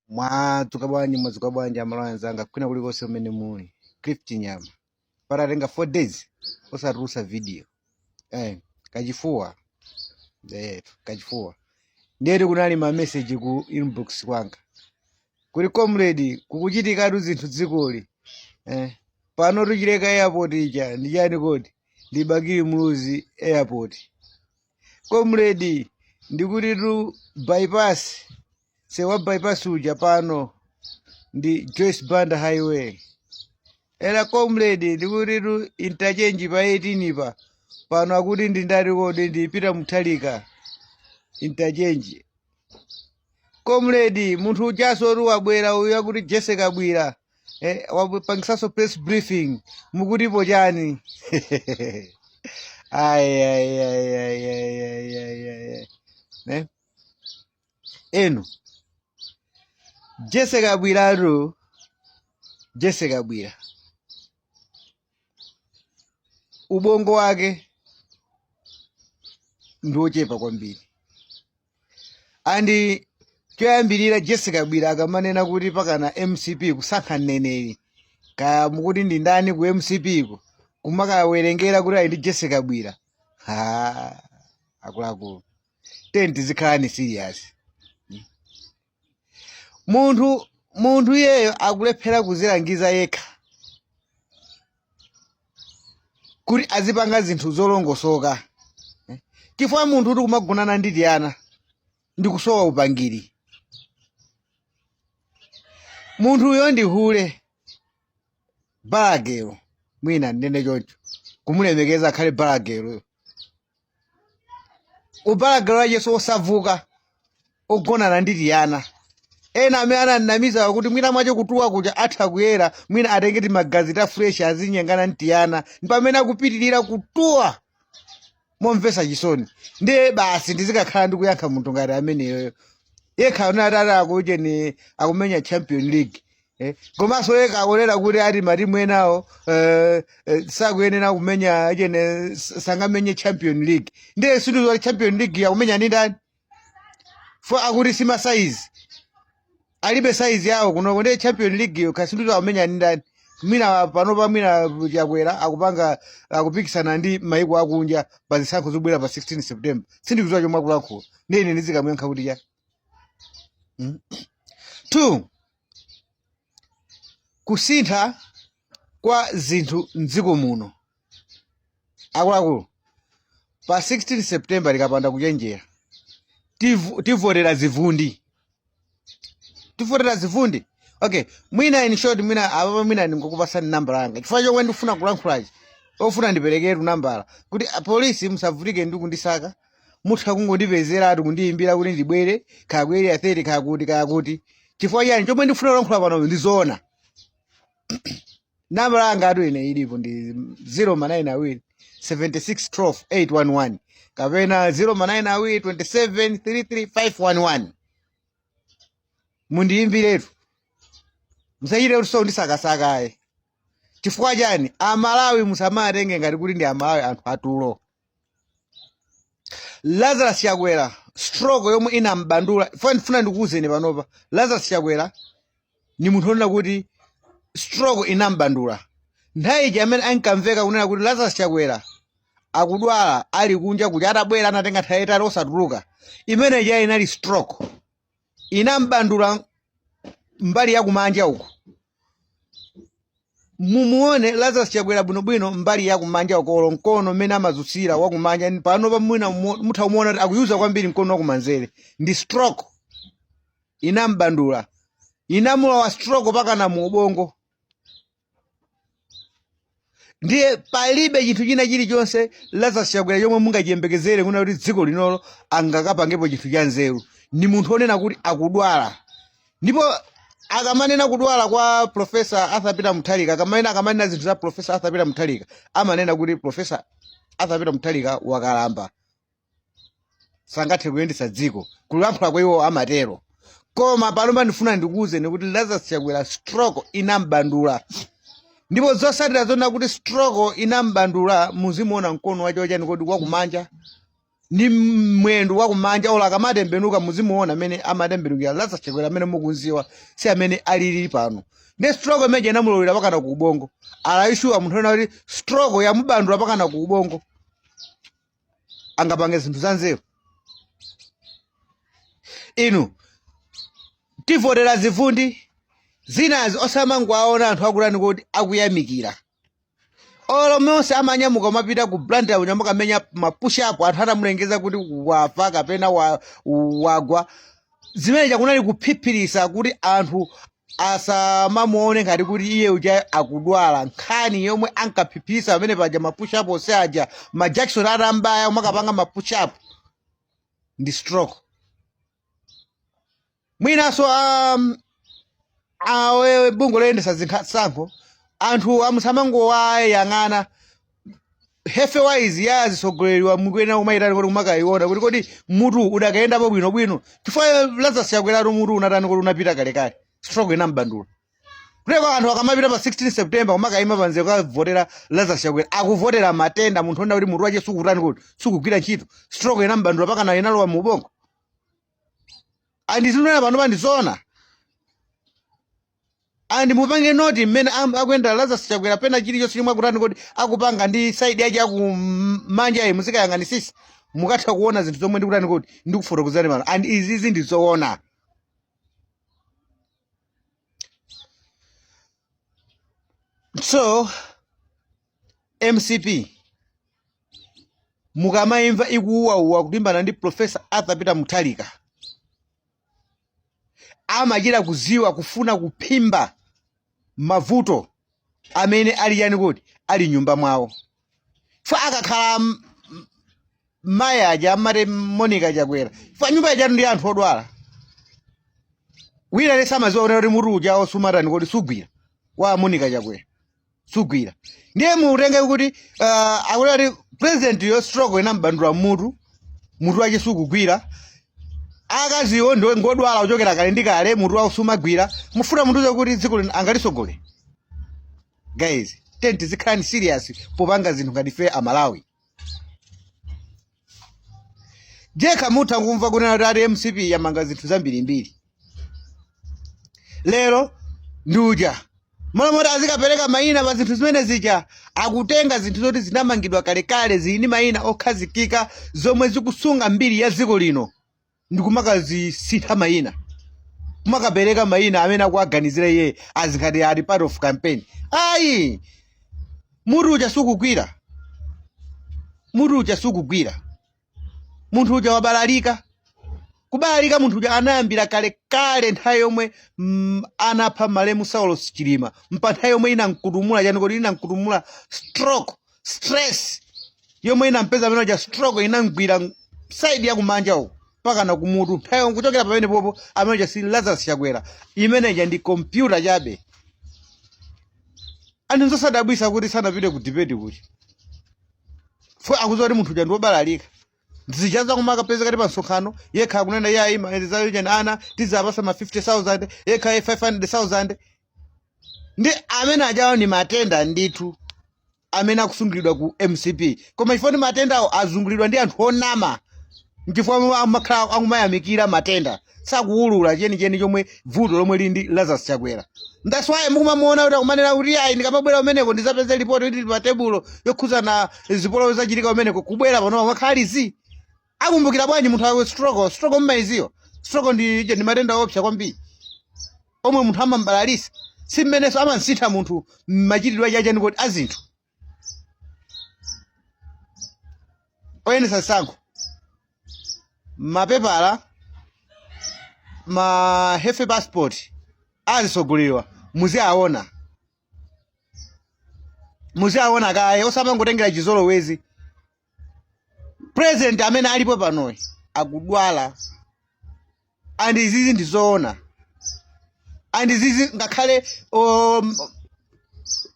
Mwadzuka bwanji mwadzuka bwanji amalo anzanga kwina kulikonse umene muli. Clift Nyama patatenga 4 days osatulutsa video kachifuwa kachifuwa ndiyeti kunali ma message ku inbox kwanga kuli comrade kukuchitikatu zinthu dzikoli pano tuchileka airport ija ndi chani kodi ndibakili muluzi airport comrade ndikuti tu bypass sewa bypass uja pano ndi Joyce Banda highway era comrade ndikuti tu interchange pa 18 pa pano akuti ndindati kodi ndipita Muthalika interchange comrade munthu ujaso ru wabwera uyu akuti Jessica bwira wapangisaso press briefing mukutipo chani ay eno Jessica bwira ubongo wake ndochepa kwambiri andi choyambirira Jessica bwira akamanena kuti pakana MCP kusankha mneneri kaya mukuti ndi ndani ku MCP ko kumakawerengera kuti ali ndi Jessica bwira akuluakulu tenti zikhalani serious munthu iyeyo akulephera kuzilangiza yekha kuti azipanga zinthu zolongosoka chifukwa munthu kuti kumagonana ndi Diana ndikusowa upangiri munthu uyo ndihule balagero mwina ndene choncho kumulemekeza akhale balagero ubalagero ajeso osavuka ogonana ndi Diana ena amene ananamiza kuti mwina mwacho kutuwa kuja atha kuyera mwina atengeti magazeta fresh azinyengana ndi Diana ndipamene akupitirira kutuwa momvesa chisoni ndiye basi ndizikakhala ndikuyankha munthu ngati ameneyo yekha unatata akucheni akumenya Champion League komanso yekha akulera kuti ati matimu enawo sakuyenera kumenya chene sangamenye Champion League ndiye sindizo wa Champion League yakumenya ndi ndani fo akuti sima size alibe size yawo kuno ndiye Champion League yo kasindizo akumenya ndi ndani mina panopa mina chakwera akupikisana ndi maiko akunja pazisankho zobwera pa 16 September sindikuziwa chomwe akulankhula nene ndizikamuyankha kuti cha 2 kusintha kwa zinthu mdziko muno akuluakulu pa 16 September likapanda kuchenjera tivotera zivundi okay mwina in short mwina ababa mwina ndingokupasani nambala yanga chifukwa chomwe ndifuna kulankhulachi ofuna ndipereketu nambala kuti polisi musavutike ndi kundisaka mutha kungondipezera ati kundiyimbira kuti ndibwere kakweri ya 30 kakuti chifukwa chani chomwe ndifuna kulankhula pano ndizoona nambala yanga atu ine ilipo ndi 092 76 12 811 kapena 092 27 33 511 mundiyimbiretu musachite kuti ndisakasaka chifukwa chani amalawi musamatenge ngati kuti ndi amalawi anthu atulo Lazarus Chakwera stroke yomwe inambandula funa ndikuwuzeni panopa Lazarus Chakwera ni munthu onena kuti stroke inambandula nthawi iji amene ankamveka kunena kuti Lazarus Chakwera akudwala ali kunja kuti atabwera anatenga nthawi yayitali osatuluka imene ija inali stroke inambandula mbali yakumanja uko mumuone Lazarus Chakwera bwinobwino mbali yakumanja uko mkono mmene amazusira wakumanja pano pamwina mutha umuona kuti akuyuza kwambiri mkono wakumanzere ndi stroke inambandula inamulowa stroke pakana mu ubongo ndiye palibe chinthu china chilichonse Lazarus Chakwera chomwe mungachiyembekezere kuna kuti dziko linolo angakapangepo chinthu cha nzeru ni munthu onena kuti akudwala ndipo akamanena kudwala kwa Professor Arthur Peter Muthalika akamanena zinthu za Professor Arthur Peter Muthalika amanena kuti Professor Arthur Peter Muthalika wakalamba sangathe kuyendetsa dziko kulankhula kwa iwo amatero koma pano ndifuna ndikuwuzeni kuti Lazarus Chakwera stroke inambandula ndipo zosatira zona kuti stroke inambandula muzimuona mkono wacho chani kodi wakumanja ni mwendo wa kumanja ola kamatembenuka muzimuona amene amatembenukira Lazarus Chakwera amene mukunziwa si amene alili pano. Ne stroke meje namulowera pakana ku ubongo. Alaishuwa munthu ena kuti stroke ya mubandula pakana ku ubongo. Angapange zinthu zanzeru. Inu tivotera zifundi zinazi osamangwaona anthu akulani kuti akuyamikira. Olo monse amanyamuka mapita ku blanda unyamuka menya mapush up anthu atamulengeza kuti wafa kapena wagwa. Zimene chakunali kuphiphiritsa kuti anthu asamamuone ngati kuti iye uja akudwala. Nkhani yomwe ankaphiphiritsa amene paja mapush up ose aja ma Jackson atambaya umakapanga mapush up ndi stroke. Mwinaso awe bungo loyendesa zisankho anthu amusamango wae yang'ana hefe wise ya zisogoleriwa mukwena umayitani kuti kumakayiona kuti kodi mutu udakayendapo bwinobwino chifukwa Lazarus Chakwera mutu unatani kuti unapita kalekale stroke inambandula. Kuleko anthu akamapita pa 16 September kumakayima panze kuvotera Lazarus Chakwera akuvotera matenda munthu onda kuti mutu wache sukutani kuti sukugwira ntchito stroke inambandula pakana inalowa mu ubongo. Andi zinona pano pandizona. Andi mupange noti mmene akwenda Lazarus Chakwera pena chilichonse chomwe akutani kuti akupanga ndi side yake akumanja ayi muzikayang'anisisa mukatha kuona zinthu zomwe ndikutani kuti ndikufotokozani pano and izizi ndizoona. So MCP mukamayimva ikuuwa kulimbana ndi Professor Arthur Peter Mutharika amachita kuziwa kufuna kuphimba mavuto amene ali yani kuti ali nyumba mwawo. Fa akakhala maya aja amati Monica Chakwera fa nyumba ija ndi anthu odwala. Wina lesa maziwa kuti mutu uja osumatani kuti sugwira wa Monica Chakwera sugwira. Ndiye mutenge kuti akuti president yo stroke inambandula mutu wache sugwira. Akaziwo ndo ngodwala uchokera kale ndi kale mutu wawo sumagwira mufuna munthu kuti dziko angalisogole. Guys, tenti zikhalani serious popanga zinthu ngati fe Amalawi. Jeka mutha kumva kunena kuti MCP yamanga zinthu zambirimbiri. Lero nduja Malamoto azikapereka mayina pa zinthu zimene zija akutenga zinthu zoti zinamangidwa kalekale zili mayina okhazikika zomwe zikusunga mbiri ya dziko lino ndikumakazi mayina kumakapereka mayina amene akuaganizira iye azikati ali part of campaign. Ayi mutu uja sukugwira munthu uja wabalalika kubalalika munthu uja anayambira kalekale nthawi yomwe anapha Malemu Saulo Chilima mpanthawi yomwe inamkutumula chani kuti inamkutumula stroke stress yomwe inampeza amene uja stroke inamgwira side ya kumanja uko paka na kumutu nthawi kuchokera pamene popo amene uja si Lazarus Chakwera imene ija ndi computer chabe. Anthu nzosadabwisa kuti sanapite ku debate kuti fo akuzowa kuti munthu uja ndiwobalalika zijaza kumakapeza kati pa nsonkhano yekha akunena yayi maendezayo chani ana tizapasa ma 50,000 yekha 500,000 ndi amene ajawo ni matenda ndithu amene akusungulidwa ku MCP koma ifoni matenda awo azungulidwa ndi anthu onama nchifukwa amakhala akumayamikira matenda sakuulula cheni chomwe vuto lomwe lili ndi Lazarus Chakwera. That's why mukumamuona kuti akumanena kuti ayi ndikamabwera umeneko ndizapeza ripoti ili pa tebulo yokhuza na zipolo zachitika umeneko kubwera pano makhalizi akumbukira bwanji munthu awe stroke mmaiziyo stroke ndi matenda opsa kwambiri omwe munthu amambalalisa si mmeneso amansitha munthu machitidwe chachani kuti azinthu oyendesa zisankho mapepala ma hefe passport azisogoleriwa muziaona kaye osamangotengera chizolowezi. President amene alipo panoyi akudwala and izizi ndizoona and izizi ngakhale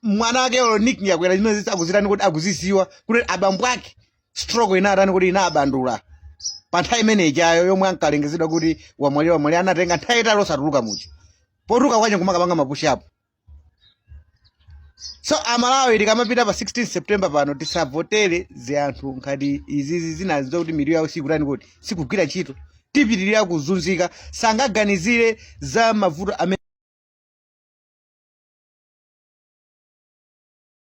mwana wake Nick Chakwera zimene akuzitani kuti akuziziwa kuti abambo ake stroke inatani kuti inabandula pa nthawi imene ijayo yomwe ankalengezedwa kuti wamwali anatenga nthawi itali osatuluka muja potuluka kwache kumakapanga mapush up. So amalawi tikamapita pa 16 September pano tisavotere zinthu ngati izizi zinazo kuti mitu yawo sikutani kuti sikugwira ntchito, tipitirira kuzunzika, sangaganizire za mavuto amene